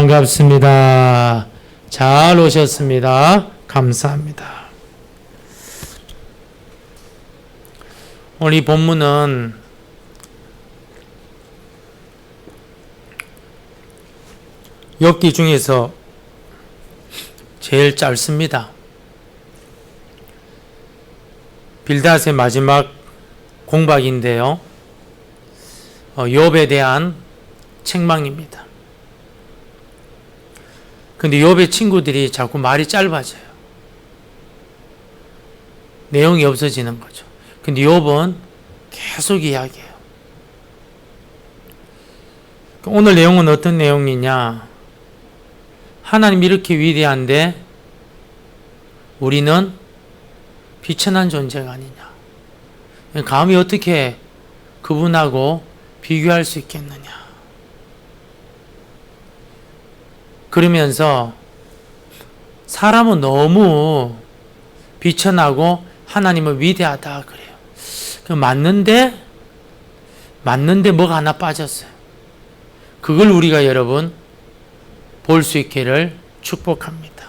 반갑습니다. 잘 오셨습니다. 감사합니다. 오늘 이 본문은 욥기 중에서 제일 짧습니다. 빌닷의 마지막 공박인데요. 욥에 대한 책망입니다. 근데 욥의 친구들이 자꾸 말이 짧아져요. 내용이 없어지는 거죠. 근데 욥은 계속 이야기해요. 오늘 내용은 어떤 내용이냐? 하나님 이렇게 위대한데 우리는 비천한 존재가 아니냐? 감히 어떻게 그분하고 비교할 수 있겠느냐? 그러면서 사람은 너무 비천하고 하나님은 위대하다 그래요. 맞는데 뭐가 하나 빠졌어요. 그걸 우리가 여러분 볼 수 있기를 축복합니다.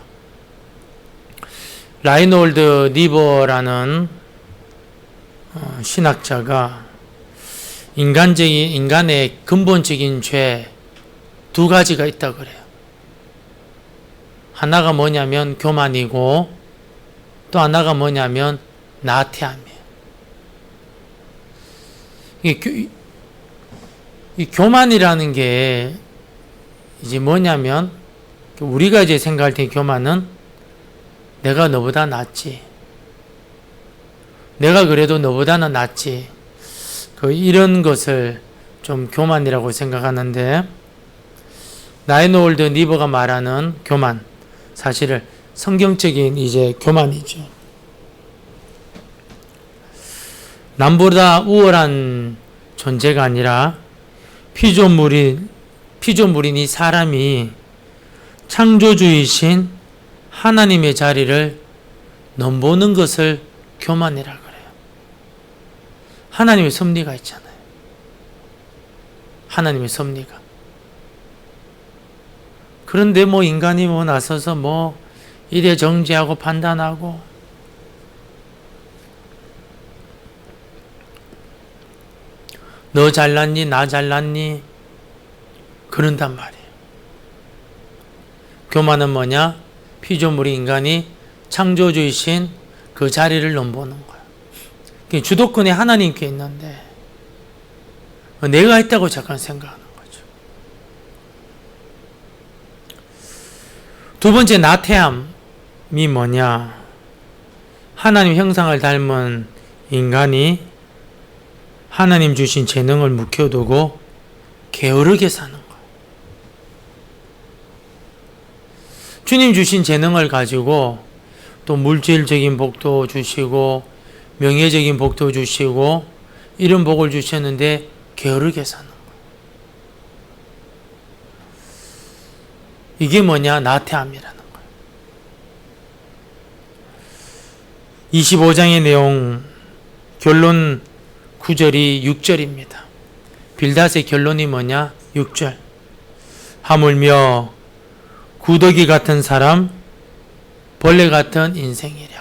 라이놀드 니버라는 신학자가 인간의 근본적인 죄 두 가지가 있다 그래요. 하나가 뭐냐면 교만이고 또 하나가 뭐냐면 나태함이에요. 이 교만이라는 게 이제 뭐냐면 우리가 이제 생각할 때 교만은 내가 너보다 낫지. 내가 그래도 너보다는 낫지. 이런 것을 좀 교만이라고 생각하는데 라이놀드 니버가 말하는 교만 사실은 성경적인 이제 교만이죠. 남보다 우월한 존재가 아니라 피조물인 이 사람이 창조주이신 하나님의 자리를 넘보는 것을 교만이라 그래요. 하나님의 섭리가 있잖아요. 하나님의 섭리가. 그런데 인간이 나서서 이래 정죄하고 판단하고 너 잘났니 나 잘났니 그런단 말이에요. 교만은 뭐냐? 피조물이 인간이 창조주이신 그 자리를 넘보는 거야. 주도권이 하나님께 있는데 내가 있다고 잠깐 생각하는 거죠. 두 번째 나태함이 뭐냐? 하나님 형상을 닮은 인간이 하나님 주신 재능을 묵혀두고 게으르게 사는 거예요. 주님 주신 재능을 가지고 또 물질적인 복도 주시고 명예적인 복도 주시고 이런 복을 주셨는데 게으르게 사는 거예요. 이게 뭐냐? 나태함이라는 거예요. 25장의 내용 결론 9절이 6절입니다. 빌닷의 결론이 뭐냐? 6절. 하물며 구더기 같은 사람, 벌레 같은 인생이랴.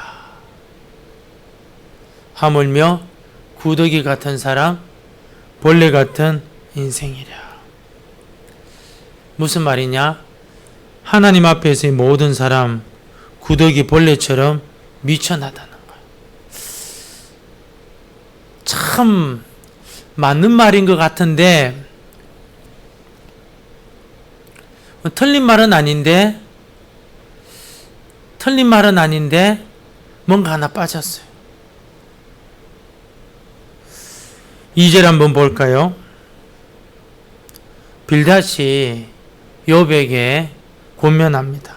하물며 구더기 같은 사람, 벌레 같은 인생이랴. 무슨 말이냐? 하나님 앞에서의 모든 사람, 구더기 벌레처럼 미천하다는 거예요. 참 맞는 말인 것 같은데 틀린 말은 아닌데 뭔가 하나 빠졌어요. 2절 한번 볼까요? 빌닷이 욥에게 권면합니다.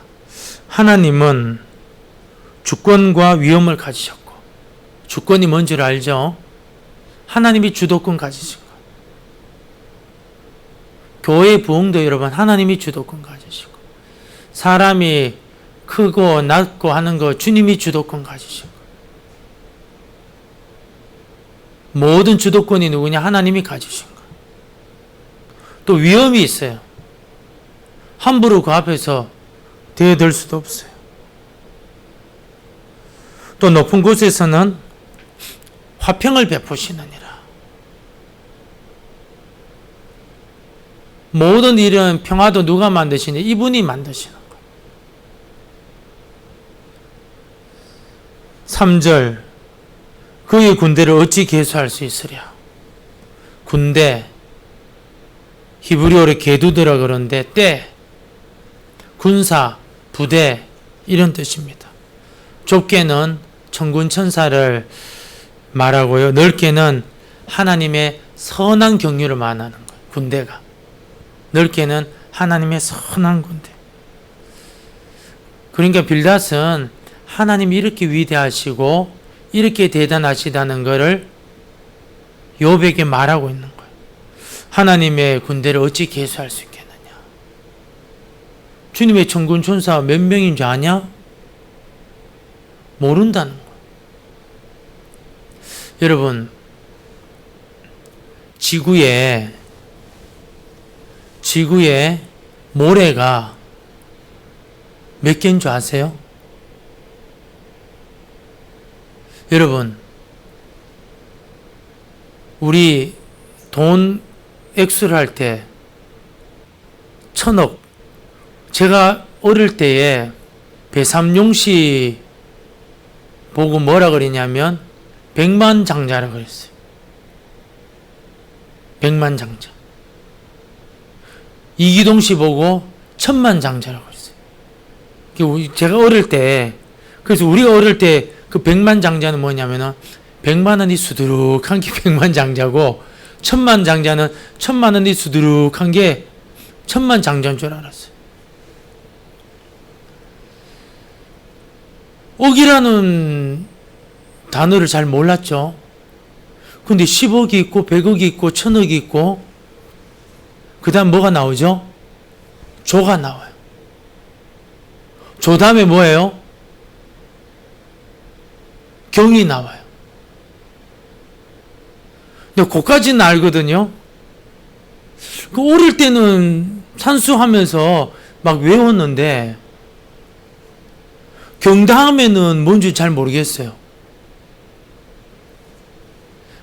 하나님은 주권과 위엄을 가지셨고, 주권이 뭔 줄 알죠? 하나님이 주도권 가지신 거예요. 교회의 부흥도 여러분 하나님이 주도권 가지시고, 사람이 크고 낮고 하는 거 주님이 주도권 가지시고, 모든 주도권이 누구냐? 하나님이 가지신 거예요. 또 위엄이 있어요. 함부로 그 앞에서 대들 수도 없어요. 또 높은 곳에서는 화평을 베푸시느니라. 모든 일은 평화도 누가 만드시니? 이분이 만드시는 거예요. 3절 그의 군대를 어찌 계수할 수 있으랴. 군대 히브리어로 게두드라 그러는데 때, 군사, 부대 이런 뜻입니다. 좁게는 천군 천사를 말하고요. 넓게는 하나님의 선한 경륜을 말하는 거예요. 군대가. 넓게는 하나님의 선한 군대. 그러니까 빌닷은 하나님이 이렇게 위대하시고 이렇게 대단하시다는 것을 욥에게 말하고 있는 거예요. 하나님의 군대를 어찌 계수할 수 있겠느냐. 주님의 천군 천사 몇 명인 줄 아냐? 모른다는 거예요. 여러분, 지구에 모래가 몇 개인 줄 아세요? 여러분, 우리 돈 액수를 할 때 1,000억, 제가 어릴 때에 배삼용시 보고 뭐라 그랬냐면 100만 장자라 그랬어요. 100만 장자. 이기동 씨 보고 1000만 장자라고 그랬어요. 제가 어릴 때, 그래서 우리가 어릴 때 그 100만 장자는 뭐냐면은 100만 원이 수두룩한 게 100만 장자고 1000만 장자는 1000만 원이 수두룩한 게 1000만 장자인 줄 알았어요. 억이라는 단어를 잘 몰랐죠. 근데 10억이 있고 100억이 있고 1000억이 있고 그 다음 뭐가 나오죠? 조가 나와요. 조 다음에 뭐예요? 경이 나와요. 근데 그까지는 알거든요. 그 어릴 때는 산수하면서 막 외웠는데 경 다음에는 뭔지 잘 모르겠어요.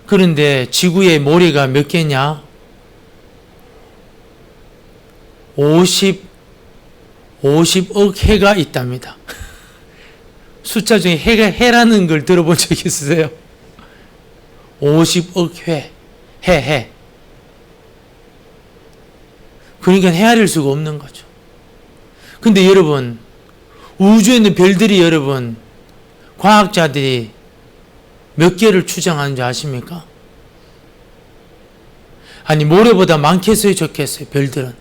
그런데 지구의 모래가 몇 개냐? 50억 해가 있답니다. 숫자 중에 해라는 걸 들어본 적 있으세요? 50억 해. 그러니까 헤아릴 수가 없는 거죠. 근데 여러분, 우주에 있는 별들이 여러분, 과학자들이 몇 개를 추정하는 줄 아십니까? 아니, 모래보다 많겠어요, 적겠어요, 별들은?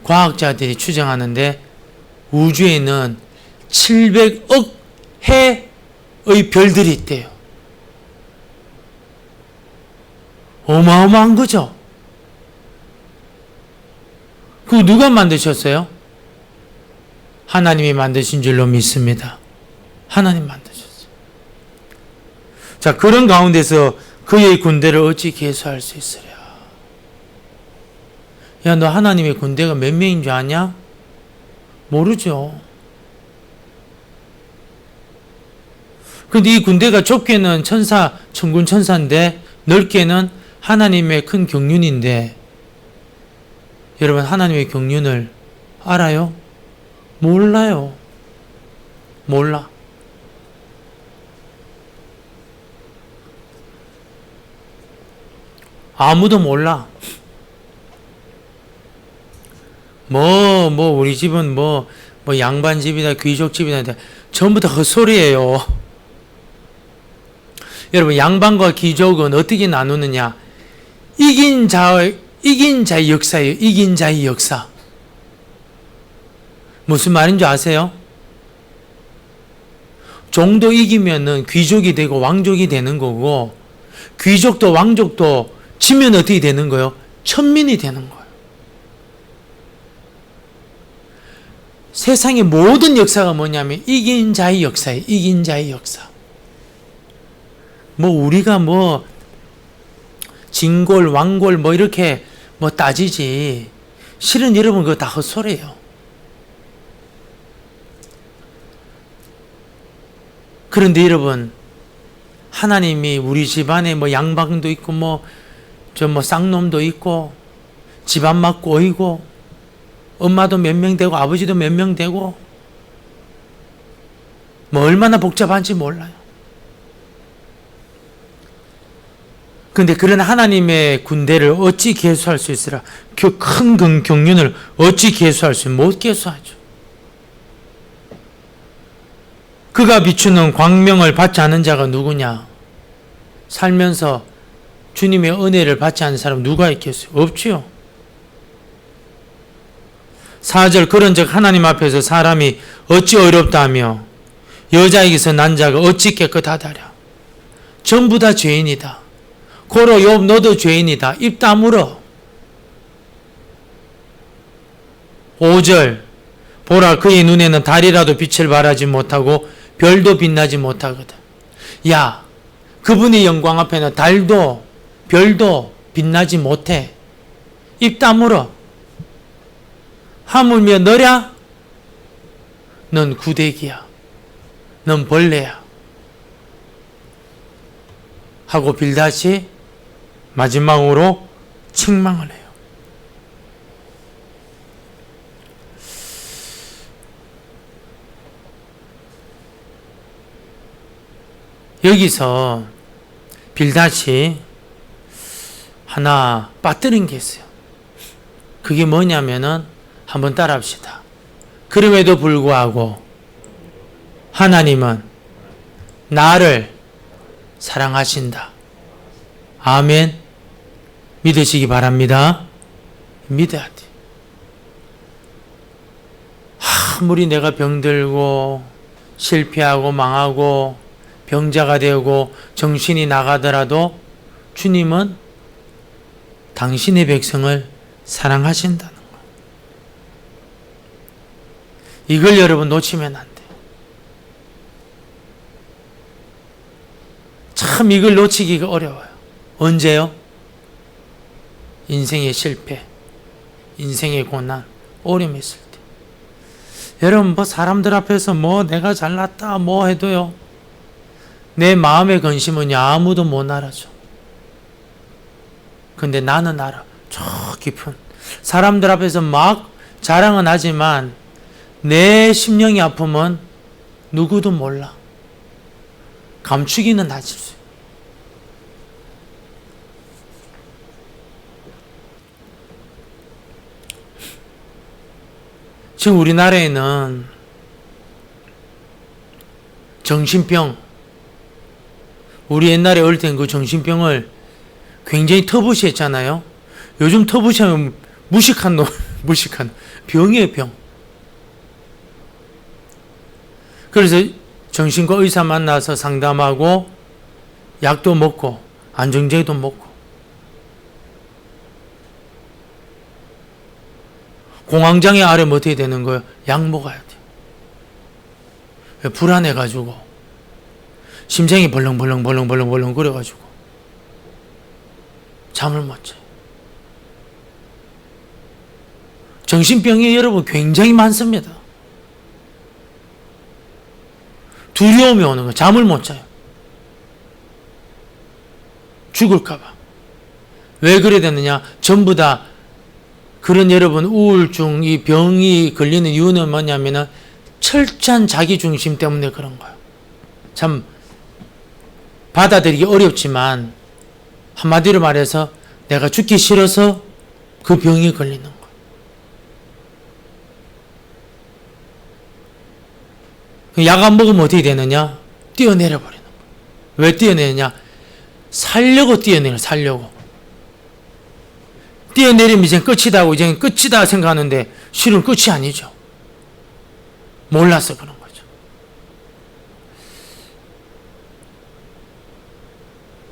과학자들이 추정하는데 우주에 있는 700억 해의 별들이 있대요. 어마어마한 거죠. 그거 누가 만드셨어요? 하나님이 만드신 줄로 믿습니다. 하나님 만드셨어요. 자, 그런 가운데서 그의 군대를 어찌 계수할 수 있으랴. 야, 너 하나님의 군대가 몇 명인 줄 아냐? 모르죠. 근데 이 군대가 좁게는 천군 천사인데 넓게는 하나님의 큰 경륜인데 여러분, 하나님의 경륜을 알아요? 몰라요. 몰라. 아무도 몰라. 우리 집은 양반 집이다, 귀족 집이다, 전부 다 헛소리예요. 여러분, 양반과 귀족은 어떻게 나누느냐? 이긴 자의 역사예요. 이긴 자의 역사. 무슨 말인 줄 아세요? 종도 이기면은 귀족이 되고 왕족이 되는 거고, 귀족도 왕족도 지면 어떻게 되는 거예요? 천민이 되는 거예요. 세상의 모든 역사가 뭐냐면 이긴 자의 역사예요. 이긴 자의 역사. 우리가 진골, 왕골 이렇게 따지지. 실은 여러분 그거 다 헛소리예요. 그런데 여러분, 하나님이 우리 집안에 뭐 양방도 있고 뭐 쌍놈도 있고 집안막 꼬이고 엄마도 몇 명 되고 아버지도 몇 명 되고 뭐 얼마나 복잡한지 몰라요. 근데 그런 하나님의 군대를 어찌 계수할 수 있으라? 그 큰 경륜을 어찌 계수할 수 있으라? 못 계수하죠. 그가 비추는 광명을 받지 않은 자가 누구냐? 살면서 주님의 은혜를 받지 않은 사람 누가 있겠어요? 없지요. 4절 그런즉 하나님 앞에서 사람이 어찌 어렵다 하며 여자에게서 난 자가 어찌 깨끗하다랴. 전부 다 죄인이다. 고로 욥 너도 죄인이다. 입 다물어. 5절 보라 그의 눈에는 달이라도 빛을 발하지 못하고 별도 빛나지 못하거든. 야, 그분의 영광 앞에는 달도 별도 빛나지 못해. 입 다물어. 하물며 너랴? 넌 구데기야. 넌 벌레야. 하고 빌닷이 마지막으로 책망을 해요. 여기서 빌닷이 하나 빠뜨린 게 있어요. 그게 뭐냐면은 한번 따라합시다. 그럼에도 불구하고 하나님은 나를 사랑하신다. 아멘. 믿으시기 바랍니다. 믿어야 돼. 아무리 내가 병들고 실패하고 망하고 병자가 되고 정신이 나가더라도 주님은 당신의 백성을 사랑하신다는 거예요. 이걸 여러분 놓치면 안 돼요. 참 이걸 놓치기가 어려워요. 언제요? 인생의 실패, 인생의 고난, 어려움이 있을 때. 여러분 뭐 사람들 앞에서 뭐 내가 잘났다 뭐 해도요. 내 마음의 근심은 아무도 못 알아줘. 근데 나는 알아. 저 깊은. 사람들 앞에서 막 자랑은 하지만 내 심령의 아픔은 누구도 몰라. 감추기는 하지. 지금 우리나라에는 정신병, 우리 옛날에 어릴 땐 그 정신병을 굉장히 터부시했잖아요. 요즘 터부시하면 무식한 병이에요, 병. 그래서 정신과 의사 만나서 상담하고 약도 먹고 안정제도 먹고 공황장애 앓으면 어떻게 되는 거예요? 약 먹어야 돼요. 불안해가지고 심장이 벌렁벌렁 그래가지고 잠을 못 자요. 정신병이 여러분 굉장히 많습니다. 두려움이 오는 거예요. 잠을 못 자요. 죽을까봐. 왜 그래 됐느냐? 전부 다 그런 여러분 우울증, 이 병이 걸리는 이유는 뭐냐면은 철저한 자기중심 때문에 그런 거예요. 참 받아들이기 어렵지만 한마디로 말해서 내가 죽기 싫어서 그 병이 걸리는 거예요. 약 안 먹으면 어떻게 되느냐? 뛰어내려 버리는 거예요. 왜 뛰어내느냐? 살려고. 뛰어내리면 이제 끝이다 하고 이제 끝이다 생각하는데 실은 끝이 아니죠. 몰라서 그런 거죠.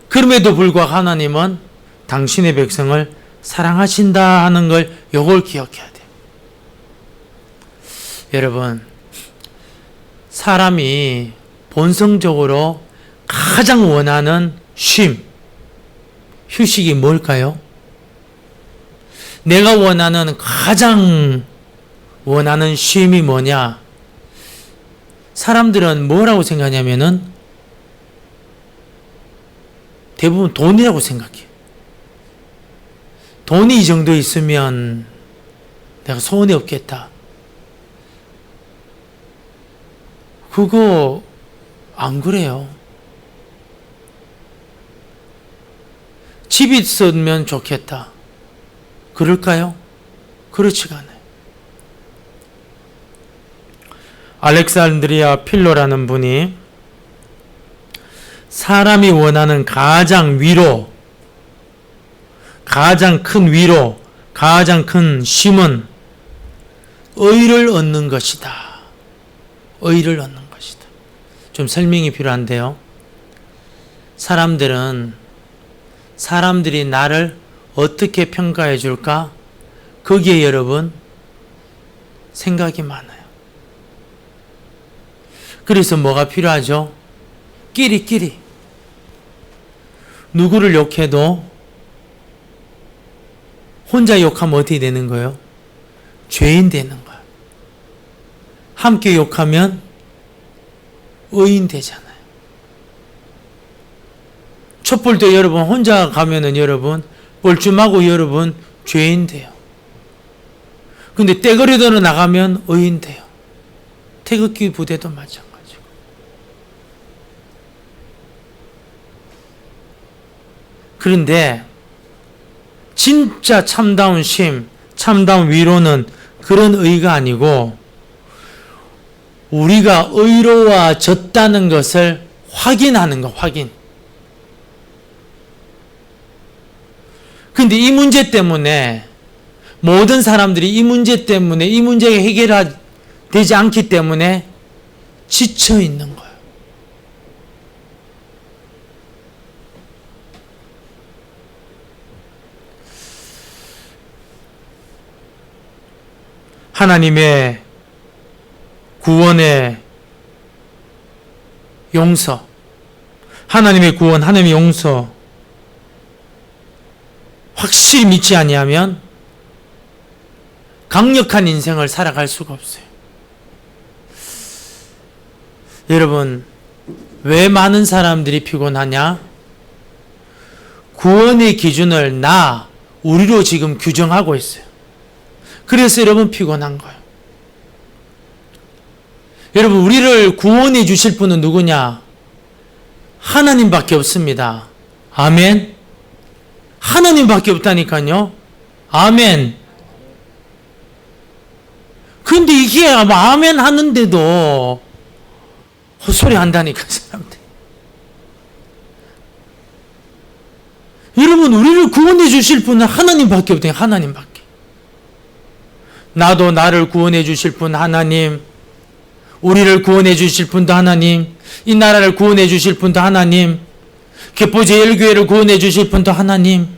그럼에도 불구하고 하나님은 당신의 백성을 사랑하신다 하는 걸 요걸 기억해야 돼요. 여러분, 사람이 본성적으로 가장 원하는 휴식이 뭘까요? 내가 가장 원하는 쉼이 뭐냐? 사람들은 뭐라고 생각하냐면은 대부분 돈이라고 생각해요. 돈이 이 정도 있으면 내가 소원이 없겠다. 그거 안 그래요. 집이 있으면 좋겠다. 그럴까요? 그렇지가 않아요. 알렉산드리아 필로라는 분이 사람이 원하는 가장 큰 위로, 가장 큰 쉼은 의를 얻는 것이다. 의를 얻는 것이다. 좀 설명이 필요한데요. 사람들이 나를 어떻게 평가해 줄까? 거기에 여러분 생각이 많아요. 그래서 뭐가 필요하죠? 끼리끼리. 누구를 욕해도 혼자 욕하면 어떻게 되는 거예요? 죄인 되는 거예요. 함께 욕하면 의인 되잖아요. 촛불도 여러분 혼자 가면은 여러분 뻘쭘하고 여러분 죄인 돼요. 근데 떼거리도로 나가면 의인 돼요. 태극기 부대도 마찬가지고. 그런데 진짜 참다운 쉼, 참다운 위로는 그런 의가 아니고 우리가 의로워졌다는 것을 확인하는 거, 확인. 근데 이 문제 때문에 모든 사람들이 이 문제 때문에 이 문제가 해결되지 않기 때문에 지쳐 있는 거예요. 하나님의 구원의 용서, 하나님의 구원, 하나님의 용서 확실히 믿지 아니하면 강력한 인생을 살아갈 수가 없어요. 여러분, 왜 많은 사람들이 피곤하냐? 구원의 기준을 우리로 지금 규정하고 있어요. 그래서 여러분 피곤한 거예요. 여러분, 우리를 구원해 주실 분은 누구냐? 하나님밖에 없습니다. 아멘. 하나님밖에 없다니까요. 아멘. 근데 이게 아멘 하는데도 헛소리 한다니까, 사람들. 여러분, 우리를 구원해 주실 분은 하나님밖에 없다니까, 하나님밖에. 나도 나를 구원해 주실 분 하나님, 우리를 구원해 주실 분도 하나님, 이 나라를 구원해 주실 분도 하나님, 개포제일교회를 구원해 주실 분도 하나님.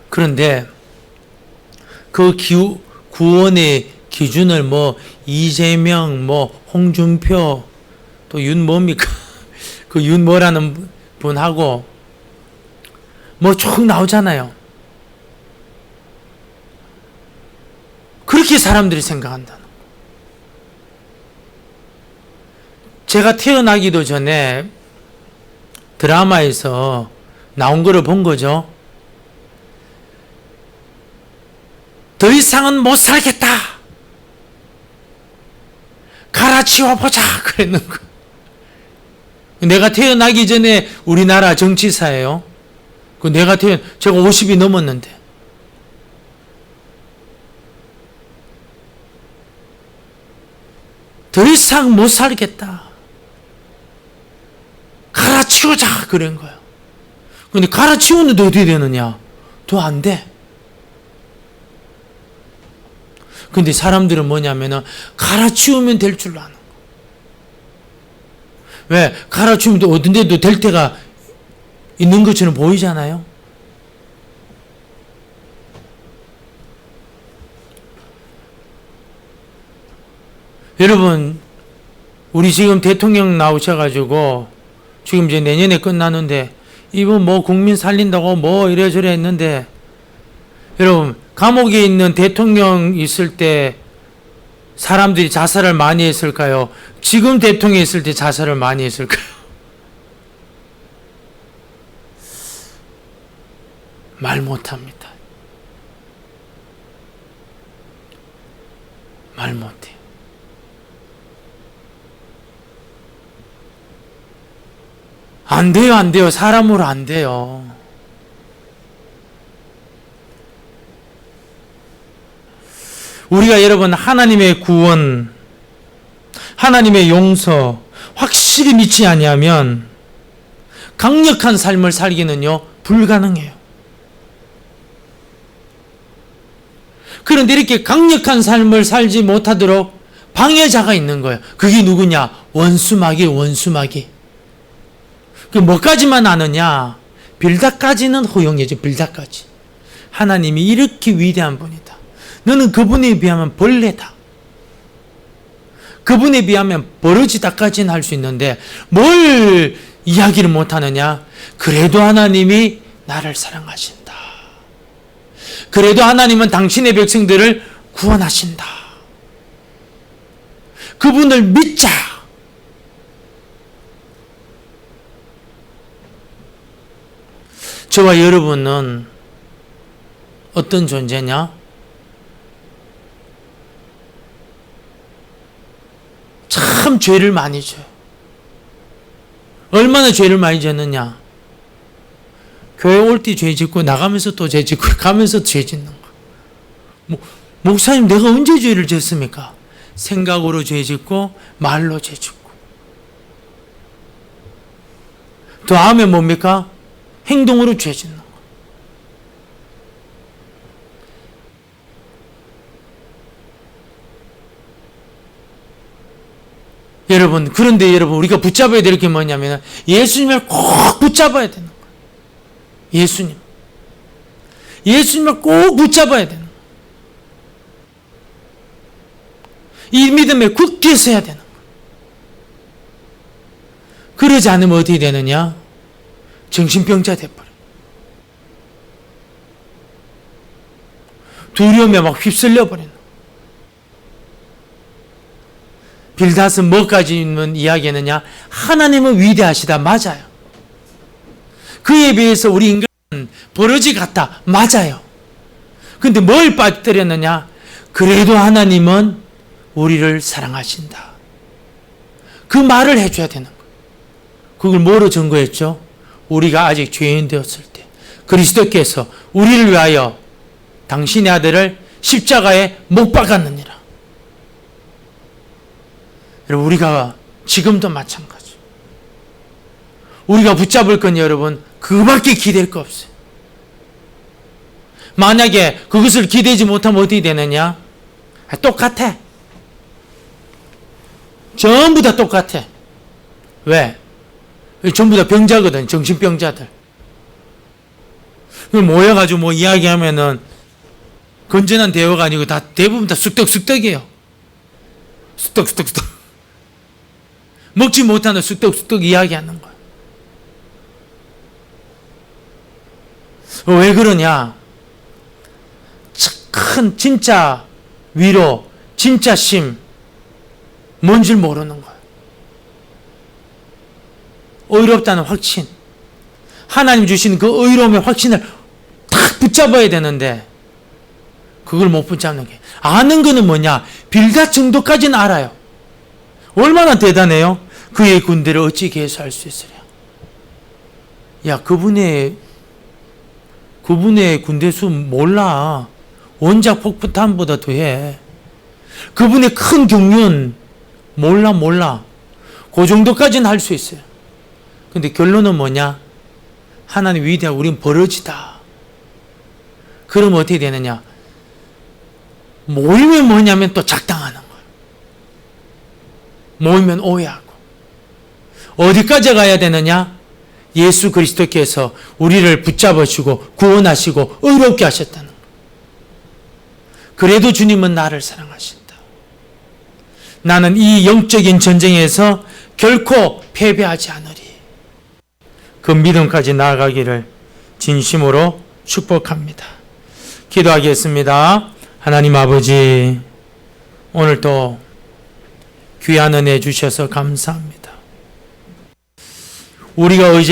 그런데 그 구원의 기준을 이재명, 홍준표, 또 윤뭡니까? 그 윤뭐라는 분하고 쭉 나오잖아요. 그렇게 사람들이 생각한다는 거. 제가 태어나기도 전에 드라마에서 나온 거를 본 거죠. 더 이상은 못 살겠다. 갈아치워보자. 그랬는 거. 내가 태어나기 전에 우리나라 정치사예요. 제가 50이 넘었는데. 더 이상 못 살겠다. 갈아치우자. 그런 거예요. 근데 갈아치우는데 어떻게 되느냐? 더 안 돼. 근데 사람들은 뭐냐면은 갈아치우면 될 줄 아는 거. 왜? 갈아치우면 또 어딘데도 될 때가 있는 것처럼 보이잖아요. 여러분, 우리 지금 대통령 나오셔가지고 지금 이제 내년에 끝나는데 이분 뭐 국민 살린다고 뭐 이래저래 했는데, 여러분 감옥에 있는 대통령 있을 때 사람들이 자살을 많이 했을까요? 지금 대통령이 있을 때 자살을 많이 했을까요? 말 못합니다. 말 못해요. 안 돼요, 안 돼요. 사람으로 안 돼요. 우리가 여러분 하나님의 구원, 하나님의 용서 확실히 믿지 아니하면 강력한 삶을 살기는요 불가능해요. 그런데 이렇게 강력한 삶을 살지 못하도록 방해자가 있는 거예요. 그게 누구냐? 원수마귀, 원수마귀. 그 뭐까지만 아느냐? 빌닷까지는 허용해줘. 빌닷까지. 하나님이 이렇게 위대한 분이다. 너는 그분에 비하면 벌레다. 그분에 비하면 버러지다까지는 할 수 있는데 뭘 이야기를 못하느냐? 그래도 하나님이 나를 사랑하신다. 그래도 하나님은 당신의 백성들을 구원하신다. 그분을 믿자. 저와 여러분은 어떤 존재냐? 참 죄를 많이 져요. 얼마나 죄를 많이 졌느냐? 교회 올 때 죄 짓고 나가면서 또 죄 짓고 가면서 죄 짓는 거. 목사님 내가 언제 죄를 졌습니까? 생각으로 죄 짓고 말로 죄 짓고. 다음에 뭡니까? 행동으로 죄 짓는 거. 여러분, 그런데 여러분 우리가 붙잡아야 될 게 뭐냐면 예수님을 꼭 붙잡아야 되는 거예요. 예수님을 꼭 붙잡아야 되는 거예요. 이 믿음에 굳게 서야 되는 거예요. 그러지 않으면 어떻게 되느냐? 정신병자 돼버려. 두려움에 막 휩쓸려 버리는 거예요. 빌닷은 뭐까지 있는 이야기했느냐? 하나님은 위대하시다. 맞아요. 그에 비해서 우리 인간은 버러지 같다. 맞아요. 근데 뭘 빠뜨렸느냐? 그래도 하나님은 우리를 사랑하신다. 그 말을 해줘야 되는 거예요. 그걸 뭐로 증거했죠? 우리가 아직 죄인 되었을 때 그리스도께서 우리를 위하여 당신의 아들을 십자가에 못 박았느니라. 여러분, 우리가 지금도 마찬가지. 우리가 붙잡을 건 여러분 그밖에 기댈 거 없어요. 만약에 그것을 기대지 못하면 어떻게 되느냐? 똑같아. 전부 다 똑같아. 왜? 전부 다 병자거든. 정신병자들. 모여가지고 뭐 이야기하면은 건전한 대화가 아니고 다 대부분 다 쑥떡쑥떡이에요. 쑥떡쑥떡쑥떡. 먹지 못하는 쑥떡쑥떡 이야기하는 거야. 왜 그러냐? 큰 진짜 위로, 진짜 심, 뭔 줄 모르는 거야. 의롭다는 확신. 하나님 주신 그 의로움의 확신을 탁 붙잡아야 되는데 그걸 못 붙잡는 게. 아는 거는 뭐냐? 빌닷 정도까지는 알아요. 얼마나 대단해요? 그의 군대를 어찌 계수할 수 있으랴. 야, 그분의 군대 수 몰라. 원작 폭탄보다 더해. 그분의 큰 경륜 몰라. 그 정도까지는 할 수 있어요. 근데 결론은 뭐냐? 하나님 위대하고 우린 버러지다. 그러면 어떻게 되느냐? 모이면 뭐냐면 또 작당하는 거예요. 모이면 오해하고. 어디까지 가야 되느냐? 예수 그리스도께서 우리를 붙잡으시고 구원하시고 의롭게 하셨다는 거예요. 그래도 주님은 나를 사랑하신다. 나는 이 영적인 전쟁에서 결코 패배하지 않으리. 그 믿음까지 나아가기를 진심으로 축복합니다. 기도하겠습니다. 하나님 아버지, 오늘도 귀한 은혜 주셔서 감사합니다. 우리가 의지